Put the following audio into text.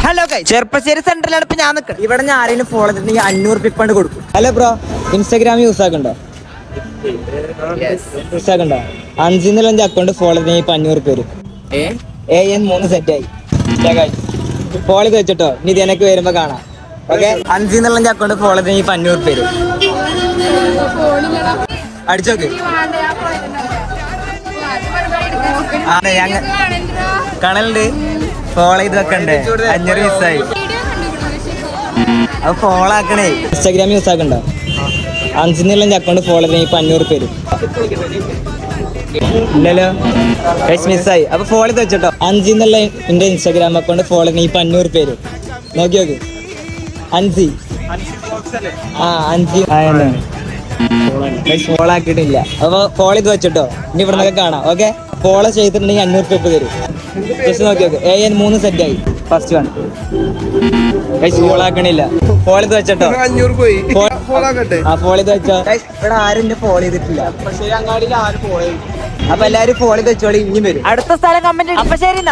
Hello guys, Cherpulassery സെന്ററിലാണ് ഇപ്പൊ ഞാൻ നിൽക്കുന്നത്. ഇവിടെ ഞാൻ ആരെങ്കിലും ഫോളോ ചെയ്തിട്ടുണ്ടെങ്കിൽ 500 റുപ്യ ഫണ്ട് കൊടുക്കും. ഹലോ ബ്രോ, ഇൻസ്റ്റാഗ്രാം യൂസ് ആക്കണ്ടോ? യൂസ് ആക്കണ്ടോ? 5 അക്കൗണ്ട് ഫോളോ ചെയ്തെങ്കിൽ ഇപ്പൊ 500 റുപ്യ വരും. AN3 സെറ്റായി. ഫോളോ ചെയ്ത് വെച്ചിട്ടോ, ഇനി ഇത് എനിക്ക് വരുമ്പോ കാണാം. ഓക്കെ, 5 അക്കൗണ്ട് ഫോളോ ചെയ്തെങ്കിൽ ഇപ്പൊ 500 റുപ്യ വരും. അടിച്ചോക്ക്. കാണലുണ്ട്, ഫോളോ ചെയ്ത് വെക്കണ്ടേ? 500 മിസ്സായി. അത് ഫോളോ ആക്കണേ. ഇൻസ്റ്റാഗ്രാം യൂസ് ആക്കണ്ടോ? 5 അക്കൗണ്ട് ഫോളോ ചെയ്തെങ്കിൽ ഇപ്പൊ 500 റുപ്യ വരും. ഇല്ലല്ലോ, മിസ്സായി. അപ്പൊ ഫോളോ ചെയ്ത് വെച്ചോട്ടോ. 5 എന്റെ ഇൻസ്റ്റാഗ്രാം അക്കൗണ്ട് ഫോളോ ചെയ്തെങ്കിൽ ഇപ്പൊ 500 റുപ്യ വരും. നോക്കി നോക്ക്. 5 ഫോളോ ആക്കിയിട്ടില്ല. അപ്പൊ ഫോളോ ചെയ്ത് വെച്ചിട്ടോ, ഇനി ഇവിടെ നിന്നൊക്കെ കാണാം. ഓക്കെ, ഫോളോ ചെയ്തിട്ടുണ്ടെങ്കിൽ 500 റുപ്യ തരും. ജസ്റ്റ് നോക്കി നോക്ക്. AN3 സെറ്റായി. First one. ഫോളോ ആക്കണില്ല. ഫോളോ ചെയ്ത് വെച്ചോ. ഫോളോ ചെയ്ത് വെച്ചോ. ഇവിടെ ആരും എന്നെ ഫോളോ ചെയ്തിട്ടില്ല. അപ്പൊ എല്ലാരും ഫോളോ ചെയ്ത് വെച്ചോളി, ഇനിയും വരും. അടുത്ത സ്ഥലം കമന്റ്. അപ്പൊ ശരി.